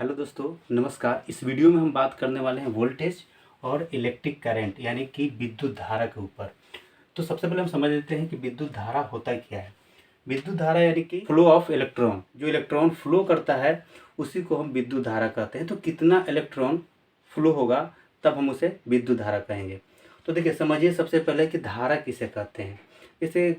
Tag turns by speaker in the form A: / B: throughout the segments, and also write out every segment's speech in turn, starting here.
A: Hello दोस्तों, नमस्कार। इस वीडियो में हम बात करने वाले हैं वोल्टेज और इलेक्ट्रिक करंट यानी कि विद्युत धारा के ऊपर। तो सबसे पहले हम समझ लेते हैं कि विद्युत धारा होता क्या है। विद्युत धारा यानी कि फ्लो ऑफ इलेक्ट्रॉन, जो इलेक्ट्रॉन फ्लो करता है उसी को हम विद्युत धारा कहते हैं। तो कितना इलेक्ट्रॉन फ्लो होगा तब हम उसे विद्युत धारा कहेंगे। तो देखिए, समझिए सबसे पहले कि धारा किसे कहते हैं। जैसे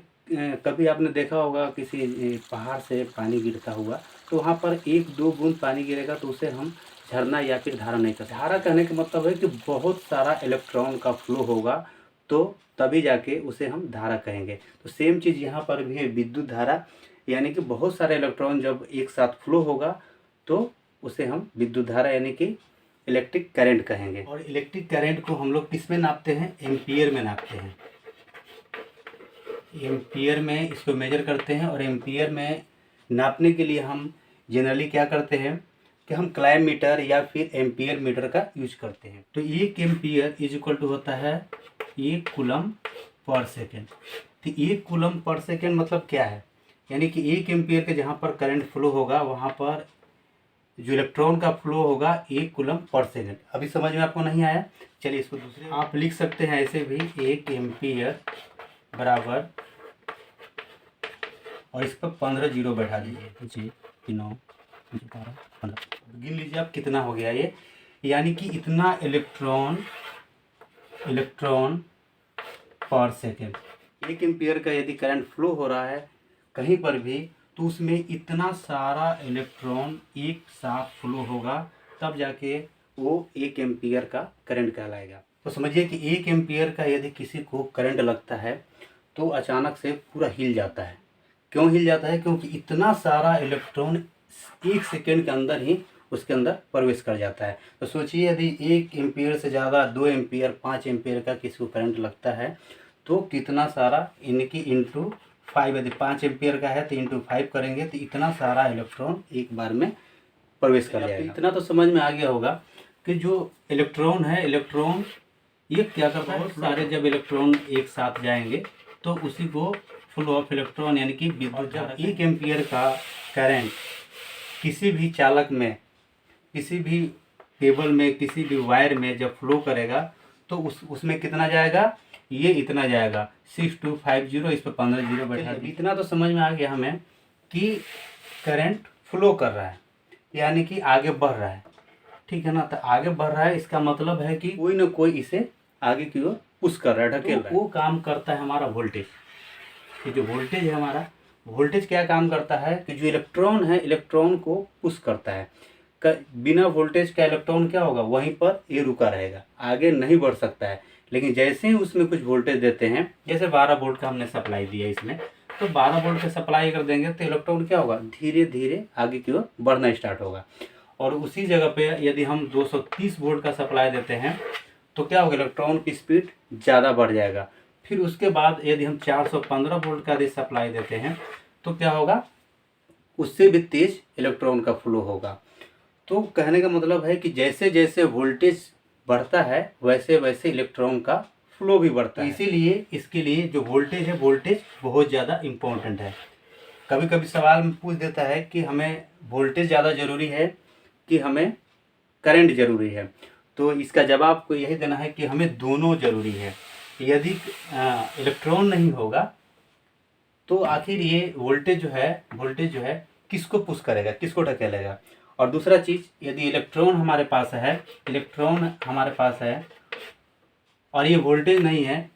A: कभी आपने देखा होगा किसी पहाड़ से पानी गिरता हुआ, तो वहाँ पर एक दो बूंद पानी गिरेगा तो उसे हम झरना या फिर धारा नहीं कहते। धारा कहने का मतलब है कि बहुत सारा इलेक्ट्रॉन का फ्लो होगा तो तभी जाके उसे हम धारा कहेंगे। तो सेम चीज़ यहाँ पर भी है, विद्युत धारा यानी कि बहुत सारे इलेक्ट्रॉन जब एक साथ फ्लो होगा तो उसे हम विद्युत धारा यानी कि इलेक्ट्रिक करंट कहेंगे। और इलेक्ट्रिक करंट को हम लोग किस में नापते हैं? एम्पियर में नापते हैं। एम्पियर में इसको मेजर करते हैं। और एम्पियर में नापने के लिए हम जनरली क्या करते हैं कि हम क्लाइम मीटर या फिर एम्पियर मीटर का यूज करते हैं। तो एक एम्पियर इज इक्वल टू होता है 1 कूलम पर सेकेंड। तो 1 कूलम पर सेकेंड मतलब क्या है? यानी कि 1 एम्पियर के जहाँ पर करंट फ्लो होगा वहाँ पर जो इलेक्ट्रॉन का फ्लो होगा 1 कूलम पर सेकेंड। अभी समझ में आपको नहीं आया? चलिए इसको दूसरे आप लिख सकते हैं ऐसे भी, 1 एम्पियर बराबर, और इस पर 15 जीरो बैठा दीजिए, जी 9 12 15। गिन लीजिए आप कितना हो गया ये। यानी कि इतना इलेक्ट्रॉन पर सेकेंड। 1 एम्पियर का यदि करंट फ्लो हो रहा है कहीं पर भी तो उसमें इतना सारा इलेक्ट्रॉन एक साथ फ्लो होगा तब जाके वो 1 एम्पियर का करंट कहलाएगा। तो समझिए कि 1 एम्पियर का यदि किसी को करंट लगता है तो अचानक से पूरा हिल जाता है। क्यों हिल जाता है? क्योंकि इतना सारा इलेक्ट्रॉन 1 सेकेंड के अंदर ही उसके अंदर प्रवेश कर जाता है। तो सोचिए यदि 1 एम्पियर से ज़्यादा 2 एम्पियर 5 एम्पियर का किसी को करंट लगता है तो कितना सारा, इनकी इंटू 5, यदि 5 एम्पियर का है तो इंटू 5 करेंगे तो इतना सारा इलेक्ट्रॉन एक बार में प्रवेश कर जाएगा। इतना तो समझ में आ गया होगा कि जो इलेक्ट्रॉन है, इलेक्ट्रॉन ये क्या करता है, सारे जब इलेक्ट्रॉन एक साथ जाएंगे तो उसी को फ्लो ऑफ इलेक्ट्रॉन यानी कि विद्युत। जब 1 एम्पियर का करंट किसी भी चालक में, किसी भी केबल में, किसी भी वायर में जब फ्लो करेगा तो उसमें कितना जाएगा? ये इतना जाएगा 6250। इस पर 15 जीरो बैठा दिया। इतना तो समझ में आ गया हमें कि करंट फ्लो कर रहा है यानी कि आगे बढ़ रहा है, ठीक है ना। तो आगे बढ़ रहा है इसका मतलब है कि कोई ना कोई इसे आगे की ओर पुश कर रहा है, ढकेल रहा है। वो काम करता है हमारा वोल्टेज। कि जो वोल्टेज है हमारा, वोल्टेज क्या काम करता है कि जो इलेक्ट्रॉन है इलेक्ट्रॉन को पुश करता है। बिना वोल्टेज का इलेक्ट्रॉन क्या होगा? वहीं पर ये रुका रहेगा, आगे नहीं बढ़ सकता है। लेकिन जैसे ही उसमें कुछ वोल्टेज देते हैं, जैसे 12 वोल्ट का हमने सप्लाई दिया इसमें, तो 12 वोल्ट का सप्लाई अगर देंगे तो इलेक्ट्रॉन क्या होगा? धीरे धीरे आगे की ओर बढ़ना स्टार्ट होगा। और उसी जगह पे यदि हम 230 वोल्ट का सप्लाई देते हैं तो क्या होगा? इलेक्ट्रॉन की स्पीड ज़्यादा बढ़ जाएगा। फिर उसके बाद यदि हम 415 वोल्ट का यदि सप्लाई देते हैं तो क्या होगा? उससे भी तेज इलेक्ट्रॉन का फ्लो होगा। तो कहने का मतलब है कि जैसे जैसे वोल्टेज बढ़ता है वैसे वैसे इलेक्ट्रॉन का फ्लो भी बढ़ता है। इसीलिए इसके लिए जो वोल्टेज है, वोल्टेज बहुत ज़्यादा इम्पोर्टेंट है। कभी कभी सवाल में पूछ देता है कि हमें वोल्टेज ज़्यादा ज़रूरी है कि हमें करंट ज़रूरी है। तो इसका जवाब को यही देना है कि हमें दोनों ज़रूरी है। यदि इलेक्ट्रॉन नहीं होगा तो आखिर ये वोल्टेज जो है किसको पुश करेगा, किसको ढकेलेगा। और दूसरा चीज़, यदि इलेक्ट्रॉन हमारे पास है और ये वोल्टेज नहीं है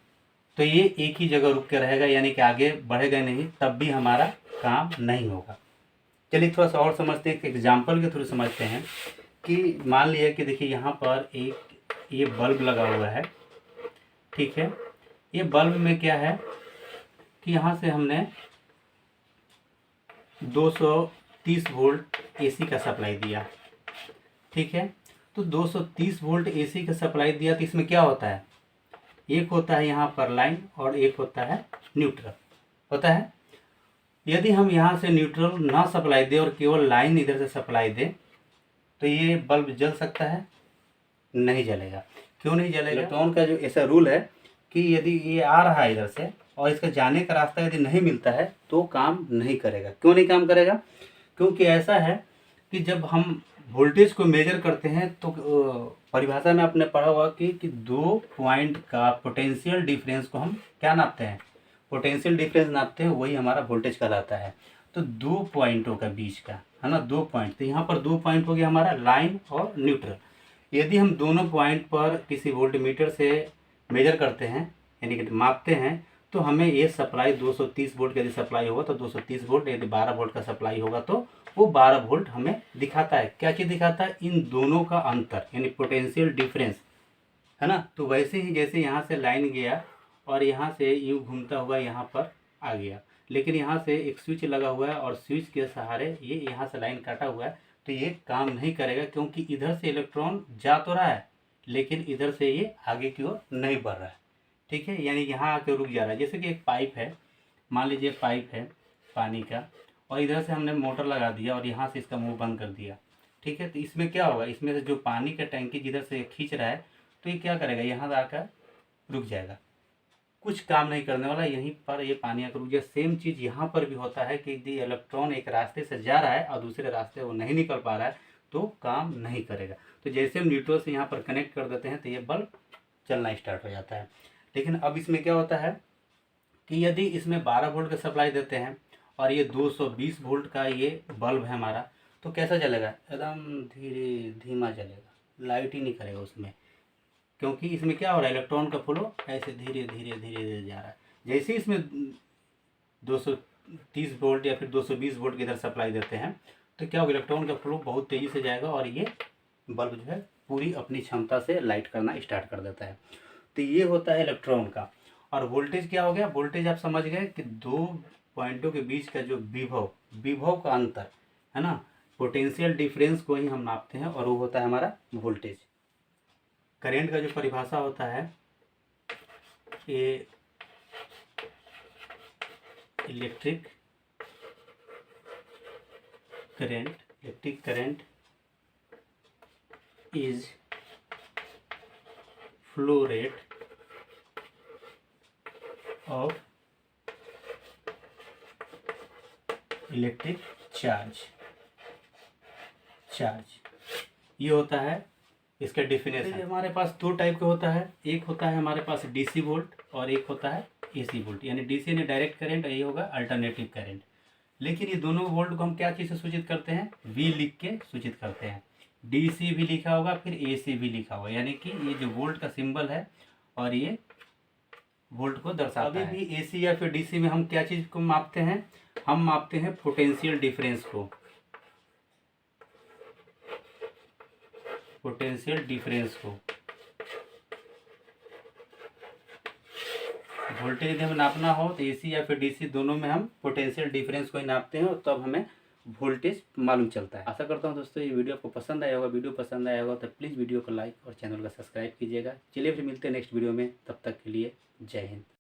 A: तो ये एक ही जगह रुक के रहेगा, यानी कि आगे बढ़ेगा नहीं, तब भी हमारा काम नहीं होगा। चलिए थोड़ा सा और समझते हैं, एक एग्जाम्पल के थ्रू समझते हैं। कि मान लिया कि देखिए यहाँ पर एक ये बल्ब लगा हुआ है, ठीक है। ये बल्ब में क्या है कि यहाँ से हमने 230 वोल्ट एसी का सप्लाई दिया, ठीक है। तो 230 वोल्ट एसी का सप्लाई दिया तो इसमें क्या होता है? एक होता है यहाँ पर लाइन और एक होता है न्यूट्रल, होता है। यदि हम यहाँ से न्यूट्रल ना सप्लाई दें और केवल लाइन इधर से सप्लाई दें तो ये बल्ब जल सकता है? नहीं जलेगा। क्यों नहीं जलेगा? इलेक्ट्रॉन का जो ऐसा रूल है कि यदि ये आ रहा है इधर से और इसका जाने का रास्ता यदि नहीं मिलता है तो काम नहीं करेगा। क्यों नहीं काम करेगा? क्योंकि ऐसा है कि जब हम वोल्टेज को मेजर करते हैं तो परिभाषा में आपने पढ़ा हुआ कि 2 पॉइंट का पोटेंशियल डिफरेंस को हम क्या नापते हैं, पोटेंशियल डिफरेंस नापते हैं, वही हमारा वोल्टेज कहलाता है। तो 2 पॉइंटों का बीच का है ना, 2 पॉइंट, तो यहाँ पर 2 पॉइंट हो गया हमारा लाइन और न्यूट्रल। यदि हम दोनों पॉइंट पर किसी वोल्टमीटर से मेजर करते हैं यानी कि मापते हैं, तो हमें ये सप्लाई 230 वोल्ट का यदि सप्लाई होगा तो 230 वोल्ट, यदि 12 वोल्ट का सप्लाई होगा तो वो 12 वोल्ट हमें दिखाता है। क्या चीज़ दिखाता है, इन दोनों का अंतर यानी पोटेंशियल डिफरेंस, है ना। तो वैसे ही जैसे यहाँ से लाइन गया और यहाँ से यूँ घूमता हुआ यहाँ पर आ गया, लेकिन यहाँ से एक स्विच लगा हुआ है और स्विच के सहारे ये यहाँ से लाइन काटा हुआ है, तो ये काम नहीं करेगा क्योंकि इधर से इलेक्ट्रॉन जा तो रहा है लेकिन इधर से ये आगे की ओर नहीं बढ़ रहा है। ठीक है, यानी यहाँ आके रुक जा रहा है। जैसे कि एक पाइप है, मान लीजिए पाइप है पानी का, और इधर से हमने मोटर लगा दिया और यहाँ से इसका मुंह बंद कर दिया। ठीक है, तो इसमें क्या होगा, इसमें से जो पानी का टैंकी जिधर से खींच रहा है तो ये क्या करेगा, यहाँ आकर रुक जाएगा, कुछ काम नहीं करने वाला, यहीं पर ये पानी आकर रुक जाए। सेम चीज़ यहाँ पर भी होता है कि यदि इलेक्ट्रॉन एक रास्ते से जा रहा है और दूसरे रास्ते वो नहीं निकल पा रहा है तो काम नहीं करेगा। तो जैसे हम न्यूट्रल से यहाँ पर कनेक्ट कर देते हैं तो ये बल्ब चलना स्टार्ट हो जाता है। लेकिन अब इसमें क्या होता है कि यदि इसमें 12 वोल्ट का सप्लाई देते हैं और ये 220 वोल्ट का ये बल्ब है हमारा, तो कैसा चलेगा, एकदम धीरे धीमा चलेगा, लाइट ही नहीं करेगा उसमें, क्योंकि इसमें क्या हो रहा है, इलेक्ट्रॉन का फ्लो ऐसे धीरे धीरे धीरे धीरे जा रहा है। जैसे इसमें 230 वोल्ट या फिर 220 वोल्ट की इधर सप्लाई देते हैं तो क्या होगा, इलेक्ट्रॉन का फ्लो बहुत तेज़ी से जाएगा और ये बल्ब जो है पूरी अपनी क्षमता से लाइट करना स्टार्ट कर देता है। तो ये होता है इलेक्ट्रॉन का। और वोल्टेज क्या हो गया, वोल्टेज आप समझ गए कि 2 पॉइंटों के बीच का जो विभव का अंतर है ना, पोटेंशियल डिफरेंस को ही हम नापते हैं और वो होता है हमारा वोल्टेज। करंट का जो परिभाषा होता है, ये electric current is flow rate of electric charge. ये होता है इसका डेफिनेशन। हमारे पास 2 टाइप का होता है, एक होता है हमारे पास डीसी वोल्ट और एक होता है एसी वोल्ट, यानी डीसी यानी डायरेक्ट करंट और ये होगा अल्टरनेटिव करंट। लेकिन ये दोनों वोल्ट को हम क्या चीज़ से सूचित करते हैं, वी लिख के सूचित करते हैं। डीसी भी लिखा होगा फिर एसी भी लिखा होगा, यानी कि ये जो वोल्ट का सिंबल है और ये वोल्ट को दर्शाता है। अभी भी एसी या फिर डीसी में हम क्या चीज़ को मापते हैं, हम मापते हैं पोटेंशियल डिफरेंस को, पोटेंशियल डिफरेंस को। वोल्टेज यदि हमें नापना हो तो एसी या फिर डीसी दोनों में हम पोटेंशियल डिफरेंस को ही नापते हैं और तब हमें वोल्टेज मालूम चलता है। आशा करता हूं दोस्तों ये वीडियो आपको पसंद आया होगा। वीडियो पसंद आया होगा तो प्लीज़ वीडियो को लाइक और चैनल को सब्सक्राइब कीजिएगा। चलिए फिर मिलते हैं नेक्स्ट वीडियो में, तब तक के लिए जय हिंद।